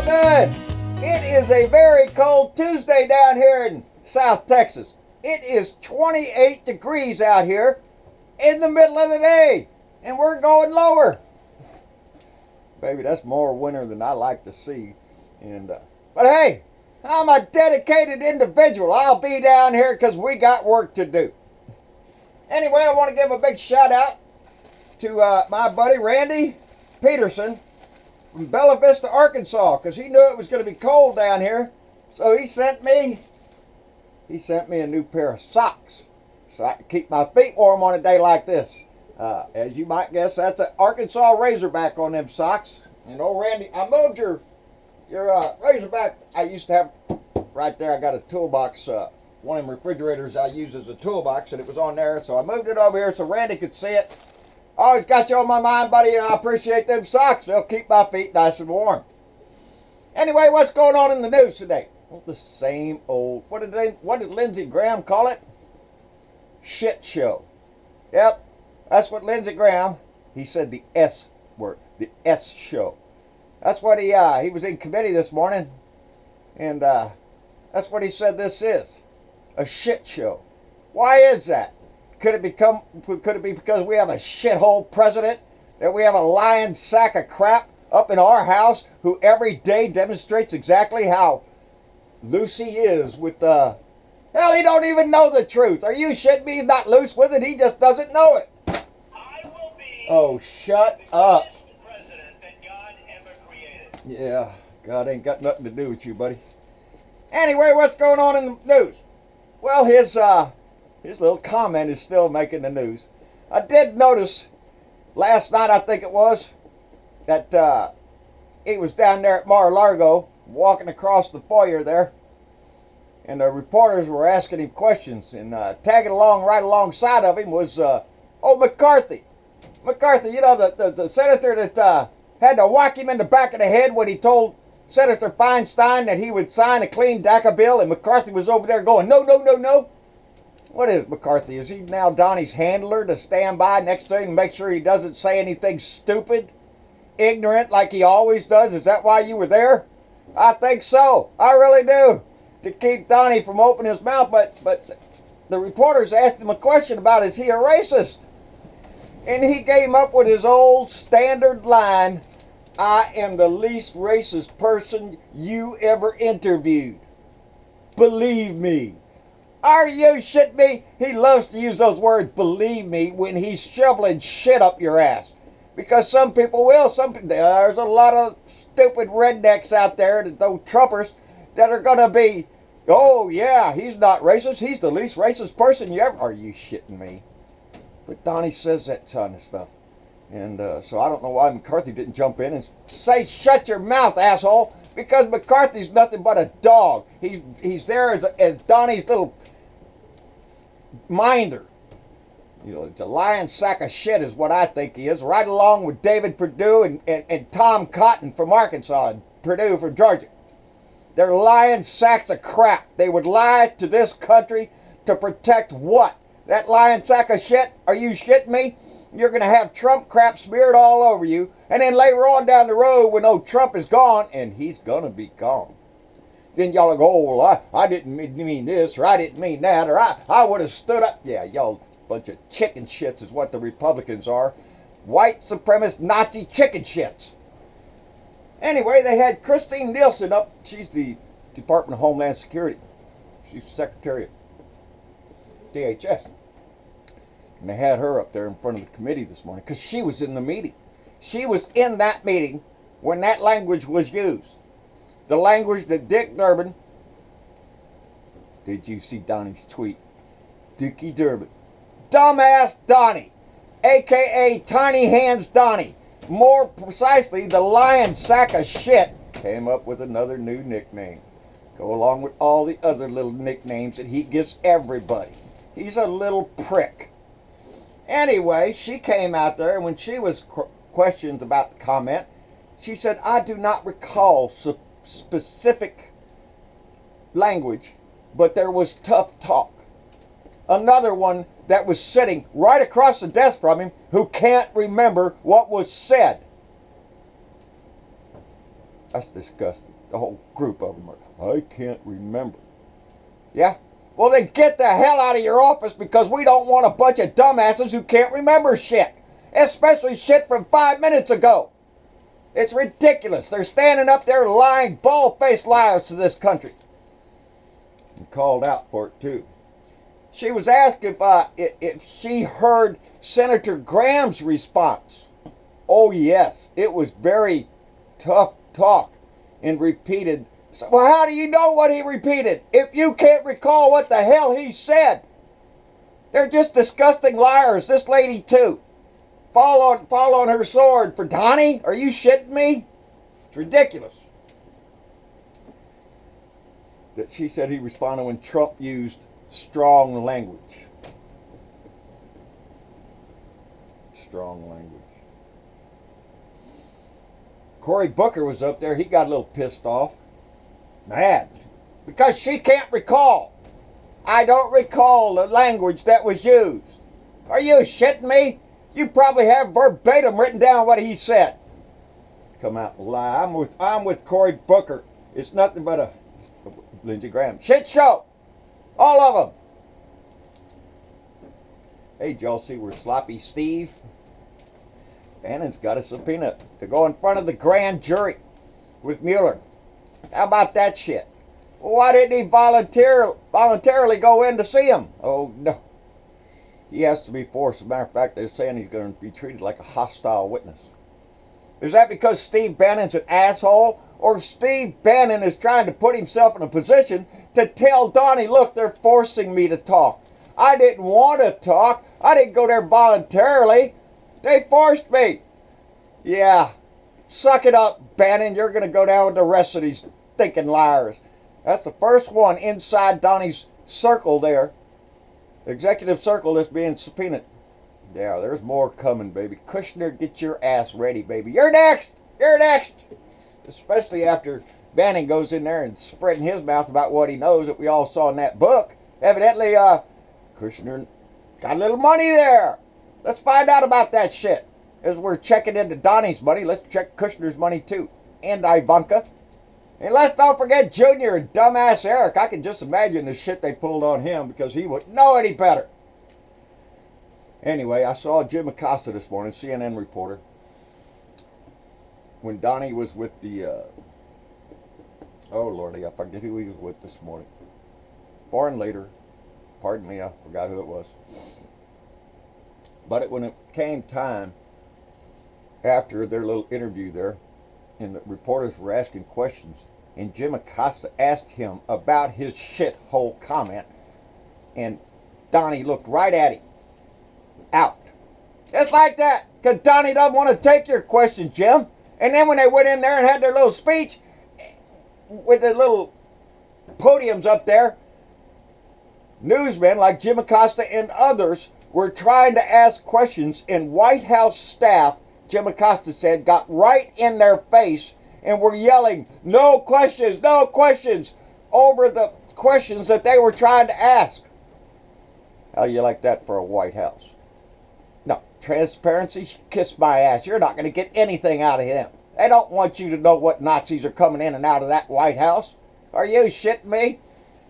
good? It is a very cold Tuesday down here in South Texas. It is 28 degrees out here in the middle of the day, and we're going lower. Baby, that's more winter than I like to see. But hey, I'm a dedicated individual. I'll be down here because we got work to do. Anyway, I want to give a big shout out to my buddy Randy Peterson from Bella Vista, Arkansas, because he knew it was going to be cold down here. So he sent me a new pair of socks so I can keep my feet warm on a day like this. As you might guess, that's an Arkansas Razorback on them socks. And old Randy, I moved your Razorback. I used to have right there. I got a toolbox, one of them refrigerators I use as a toolbox, and it was on there. So I moved it over here so Randy could see it. Always got you on my mind, buddy, and I appreciate them socks. They'll keep my feet nice and warm. Anyway, what's going on in the news today? Well, the same old, what did Lindsey Graham call it? Shit show. Yep, that's what Lindsey Graham, he said the S word, the S show. That's what he was in committee this morning, and that's what he said this is, a shit show. Why is that? Could it be because we have a shithole president? That we have a lying sack of crap up in our house who every day demonstrates exactly how loose he is with the... Hell, he don't even know the truth. Are you shitting me? He's not loose with it. He just doesn't know it. I will be oh, shut up. the greatest president that God ever created. Yeah, God ain't got nothing to do with you, buddy. Anyway, what's going on in the news? Well, his little comment is still making the news. I did notice last night, I think it was, that he was down there at Mar-a-Lago walking across the foyer there, and the reporters were asking him questions, and tagging along right alongside of him was old McCarthy. McCarthy, you know, the senator that had to whack him in the back of the head when he told Senator Feinstein that he would sign a clean DACA bill, and McCarthy was over there going, no, no, no, no. What is McCarthy? Is he now Donnie's handler to stand by next to him and make sure he doesn't say anything stupid, ignorant like he always does? Is that why you were there? I think so. I really do. To keep Donnie from opening his mouth. But the reporters asked him a question about, is he a racist? And he came up with his old standard line, I am the least racist person you ever interviewed. Believe me. Are you shitting me? He loves to use those words, believe me, when he's shoveling shit up your ass. Because some people will. There's a lot of stupid rednecks out there, those Trumpers, that are going to be, oh yeah, he's not racist. He's the least racist person you ever... Are you shitting me? But Donnie says that kind of stuff. And so I don't know why McCarthy didn't jump in and say, shut your mouth, asshole. Because McCarthy's nothing but a dog. He's there as Donnie's little... minder. You know, it's a lying sack of shit is what I think he is, right along with David Perdue and Tom Cotton from Arkansas and Perdue from Georgia. They're lying sacks of crap. They would lie to this country to protect what? That lying sack of shit? Are you shitting me? You're going to have Trump crap smeared all over you, and then later on down the road when old Trump is gone, and he's going to be gone, then y'all will go, oh, well, I didn't mean this, or I didn't mean that, or I would have stood up. Yeah, y'all bunch of chicken shits is what the Republicans are. White supremacist Nazi chicken shits. Anyway, they had Christine Nielsen up. She's the Department of Homeland Security. She's Secretary of DHS. And they had her up there in front of the committee this morning because she was in the meeting. She was in that meeting when that language was used. The language that Dick Durbin, did you see Donnie's tweet? Dickie Durbin. Dumbass Donnie, a.k.a. Tiny Hands Donnie. More precisely, the lying sack of shit came up with another new nickname. Go along with all the other little nicknames that he gives everybody. He's a little prick. Anyway, she came out there, and when she was questioned about the comment, she said, I do not recall specific language, but there was tough talk. Another one that was sitting right across the desk from him who can't remember what was said. That's disgusting. The whole group of them are, I can't remember. Yeah? Well, then get the hell out of your office, because we don't want a bunch of dumbasses who can't remember shit. Especially shit from 5 minutes ago. It's ridiculous. They're standing up there lying, bald-faced liars to this country. And called out for it, too. She was asked if she heard Senator Graham's response. Oh, yes. It was very tough talk and repeated. So, well, how do you know what he repeated if you can't recall what the hell he said? They're just disgusting liars. This lady, too. Fall on her sword for Donnie? Are you shitting me? It's ridiculous. That she said he responded when Trump used strong language. Strong language. Cory Booker was up there. He got a little pissed off. Mad. Because she can't recall. I don't recall the language that was used. Are you shitting me? You probably have verbatim written down what he said. Come out and lie. I'm with Cory Booker. It's nothing but a Lindsey Graham shit show. All of them. Hey, did y'all see where Sloppy Steve Bannon's got a subpoena to go in front of the grand jury with Mueller? How about that shit? Well, why didn't he voluntarily go in to see him? Oh, no. He has to be forced. As a matter of fact, they're saying he's going to be treated like a hostile witness. Is that because Steve Bannon's an asshole? Or Steve Bannon is trying to put himself in a position to tell Donnie, look, they're forcing me to talk. I didn't want to talk. I didn't go there voluntarily. They forced me. Yeah. Suck it up, Bannon. You're going to go down with the rest of these thinking liars. That's the first one inside Donnie's circle there. Executive circle that's being subpoenaed. Yeah, there's more coming, baby. Kushner, get your ass ready, baby. You're next. You're next. Especially after Bannon goes in there and spreading his mouth about what he knows that we all saw in that book. Evidently, Kushner got a little money there. Let's find out about that shit. As we're checking into Donnie's money, let's check Kushner's money too. And Ivanka. And let's don't forget Junior and dumbass Eric. I can just imagine the shit they pulled on him because he wouldn't know any better. Anyway, I saw Jim Acosta this morning, CNN reporter, when Donnie was with the, oh lordy, I forget who he was with this morning. Foreign leader, pardon me, I forgot who it was. But when it came time, after their little interview there, and the reporters were asking questions, and Jim Acosta asked him about his shithole comment, and Donnie looked right at him. Out. Just like that. Because Donnie doesn't want to take your question, Jim. And then when they went in there and had their little speech with the little podiums up there, newsmen like Jim Acosta and others were trying to ask questions, and White House staff, Jim Acosta said, got right in their face and were yelling, no questions, over the questions that they were trying to ask. How do you like that for a White House? No, transparency, kiss my ass. You're not going to get anything out of them. They don't want you to know what Nazis are coming in and out of that White House. Are you shitting me?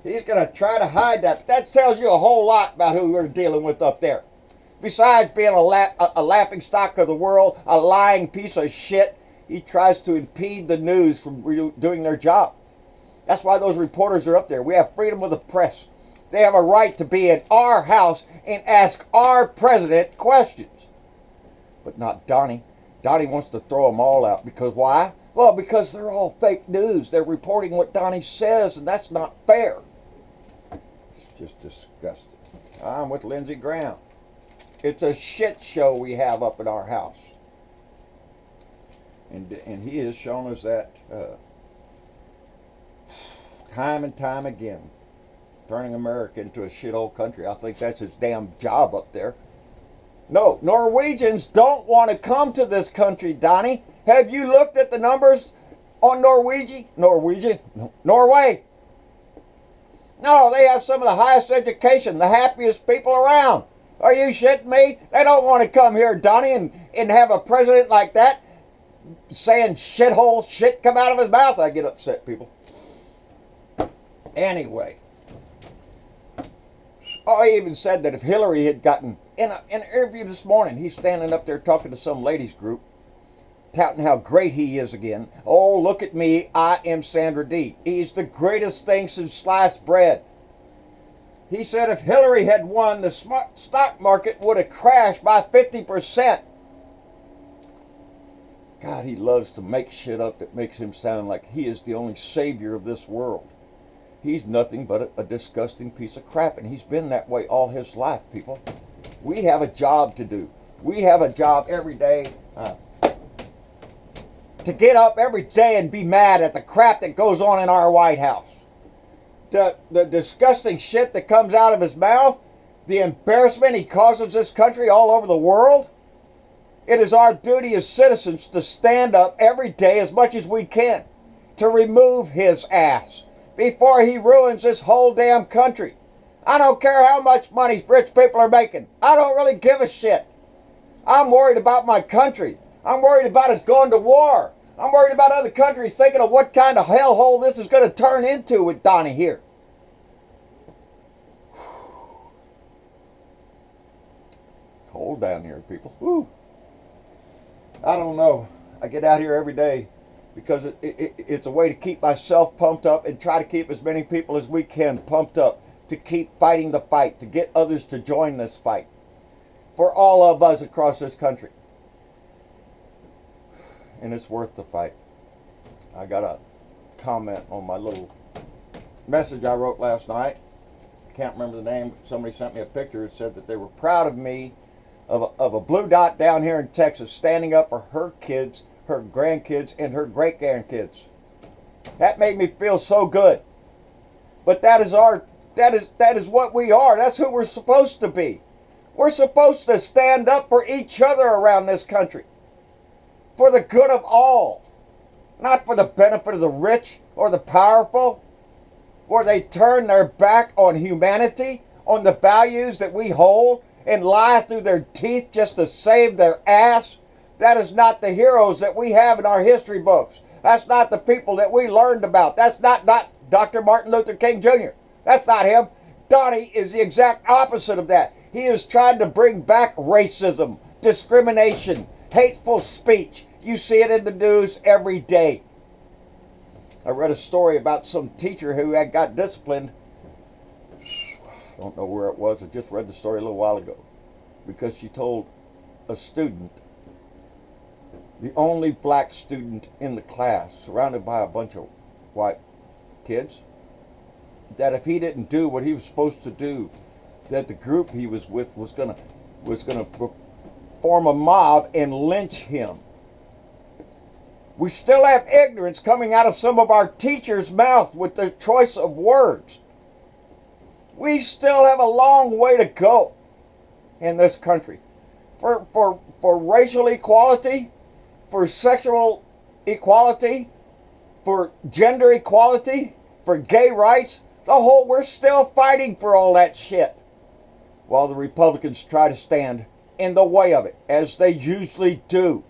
He's going to try to hide that. That tells you a whole lot about who we're dealing with up there. Besides being a laughing stock of the world, a lying piece of shit, he tries to impede the news from doing their job. That's why those reporters are up there. We have freedom of the press. They have a right to be in our house and ask our president questions. But not Donnie. Donnie wants to throw them all out. Because why? Well, because they're all fake news. They're reporting what Donnie says, and that's not fair. It's just disgusting. I'm with Lindsey Graham. It's a shit show we have up in our house. And he has shown us that time and time again. Turning America into a shithole country. I think that's his damn job up there. No, Norwegians don't want to come to this country, Donnie. Have you looked at the numbers on Norway? No, they have some of the highest education, the happiest people around. Are you shitting me? They don't want to come here, Donnie, and have a president like that. saying shithole shit come out of his mouth, I get upset, people. Anyway. Oh, he even said that if Hillary had gotten, in an interview this morning, he's standing up there talking to some ladies group, touting how great he is again. Oh, look at me, I am Sandra Dee. He's the greatest thing since sliced bread. He said if Hillary had won, the stock market would have crashed by 50%. God, he loves to make shit up that makes him sound like he is the only savior of this world. He's nothing but a disgusting piece of crap, and he's been that way all his life, people. We have a job to do. We have a job every day to get up every day and be mad at the crap that goes on in our White House. The disgusting shit that comes out of his mouth, the embarrassment he causes this country all over the world. It is our duty as citizens to stand up every day as much as we can to remove his ass before he ruins this whole damn country. I don't care how much money rich people are making. I don't really give a shit. I'm worried about my country. I'm worried about us going to war. I'm worried about other countries thinking of what kind of hellhole this is going to turn into with Donnie here. Cold down here, people. Woo. I don't know. I get out here every day because it's a way to keep myself pumped up and try to keep as many people as we can pumped up to keep fighting the fight, to get others to join this fight for all of us across this country. And it's worth the fight. I got a comment on my little message I wrote last night. Can't remember the name, but somebody sent me a picture that said that they were proud of me, of a blue dot down here in Texas, standing up for her kids, her grandkids, and her great-grandkids. That made me feel so good. But that is what we are. That's who we're supposed to be. We're supposed to stand up for each other around this country. For the good of all. Not for the benefit of the rich or the powerful. Where they turn their back on humanity, on the values that we hold, and lie through their teeth just to save their ass. That is not the heroes that we have in our history books. That's not the people that we learned about. That's not Dr. Martin Luther King Jr. That's not him. Donnie is the exact opposite of that. He is trying to bring back racism, discrimination, hateful speech. You see it in the news every day. I read a story about some teacher who had got disciplined. I don't know where it was. I just read the story a little while ago. Because she told a student, the only black student in the class, surrounded by a bunch of white kids, that if he didn't do what he was supposed to do, that the group he was with was gonna form a mob and lynch him. We still have ignorance coming out of some of our teachers' mouth with the choice of words. We still have a long way to go in this country. For racial equality, for sexual equality, for gender equality, for gay rights, we're still fighting for all that shit. While the Republicans try to stand in the way of it, as they usually do.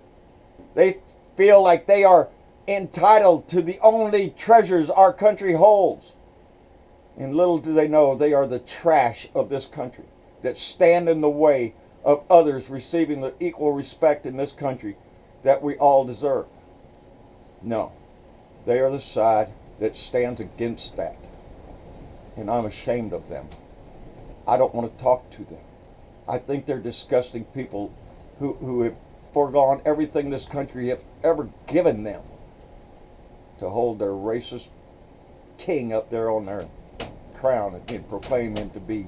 They feel like they are entitled to the only treasures our country holds. And little do they know they are the trash of this country that stand in the way of others receiving the equal respect in this country that we all deserve. No, they are the side that stands against that. And I'm ashamed of them. I don't want to talk to them. I think they're disgusting people who have foregone everything this country has ever given them to hold their racist king up there on their crown and proclaim him to be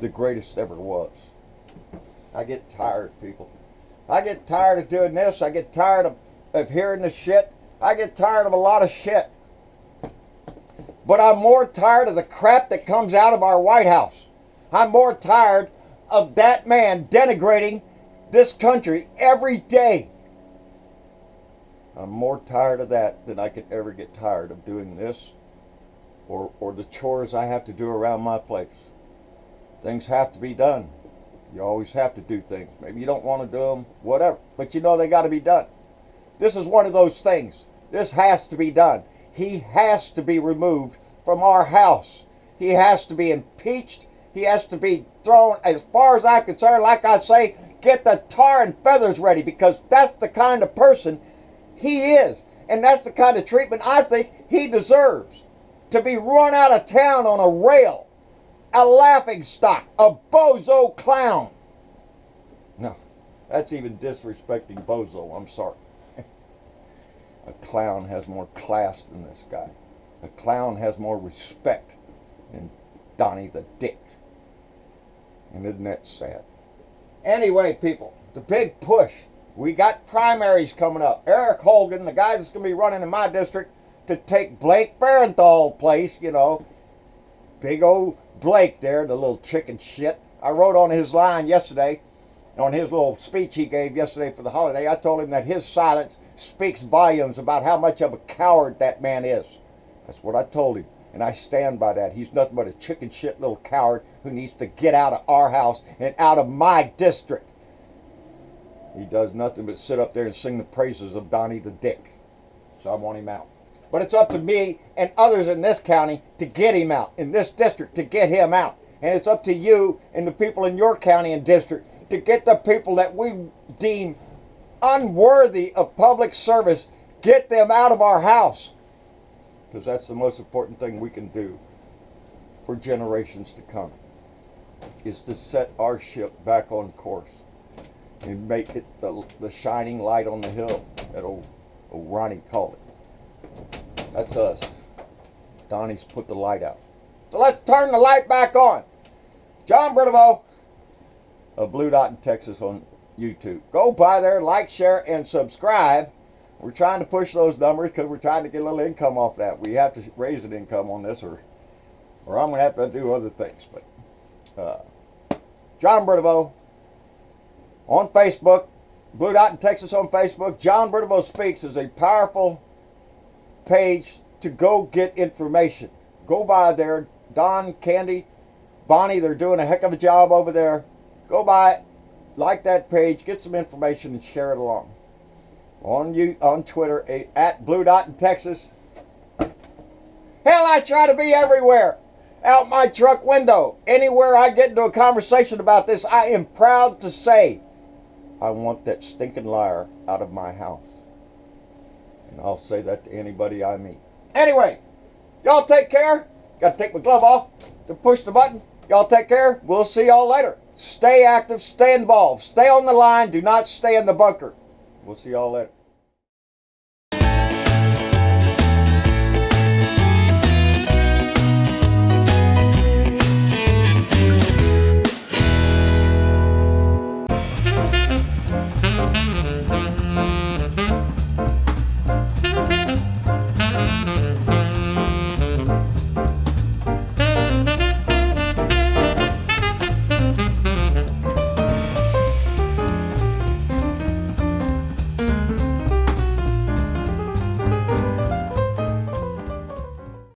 the greatest ever was. I get tired, people. I get tired of doing this. I get tired of hearing the shit. I get tired of a lot of shit. But I'm more tired of the crap that comes out of our White House. I'm more tired of that man denigrating this country every day. I'm more tired of that than I could ever get tired of doing this or the chores I have to do around my place. Things have to be done. You always have to do things. Maybe you don't want to do them, whatever. But you know they got to be done. This is one of those things. This has to be done. He has to be removed from our house. He has to be impeached. He has to be thrown, as far as I'm concerned, like I say, get the tar and feathers ready, because that's the kind of person he is. And that's the kind of treatment I think he deserves. To be run out of town on a rail, a laughingstock, a bozo clown. No, that's even disrespecting bozo. I'm sorry. A clown has more class than this guy. A clown has more respect than Donnie the Dick. And isn't that sad? Anyway, people, the big push. We got primaries coming up. Eric Holgan, the guy that's going to be running in my district to take Blake Farenthal's place, you know. Big old Blake there, the little chicken shit. I wrote on his line yesterday, on his little speech he gave yesterday for the holiday. I told him that his silence speaks volumes about how much of a coward that man is. That's what I told him, and I stand by that. He's nothing but a chicken shit little coward who needs to get out of our house and out of my district. He does nothing but sit up there and sing the praises of Donnie the Dick. So I want him out. But it's up to me and others in this county to get him out, in this district to get him out. And it's up to you and the people in your county and district to get the people that we deem unworthy of public service, get them out of our house. Because that's the most important thing we can do for generations to come, is to set our ship back on course and make it the shining light on the hill that old Ronnie called it. That's us. Donnie's put the light out. So let's turn the light back on. John Bernavo of Blue Dot in Texas on YouTube. Go by there, like, share, and subscribe. We're trying to push those numbers because we're trying to get a little income off that. We have to raise an income on this, or I'm going to have to do other things. But John Bernavo on Facebook, Blue Dot in Texas on Facebook. John Bernavo Speaks is a powerful page to go get information. Go by there. Don, Candy, Bonnie, they're doing a heck of a job over there. Go by it, like that page, get some information, and share it along. On Twitter, at Blue Dot in Texas. Hell, I try to be everywhere. Out my truck window. Anywhere I get into a conversation about this, I am proud to say, I want that stinking liar out of my house. And I'll say that to anybody I meet. Anyway, y'all take care. Got to take my glove off to push the button. Y'all take care. We'll see y'all later. Stay active, stay involved, stay on the line, do not stay in the bunker. We'll see y'all later.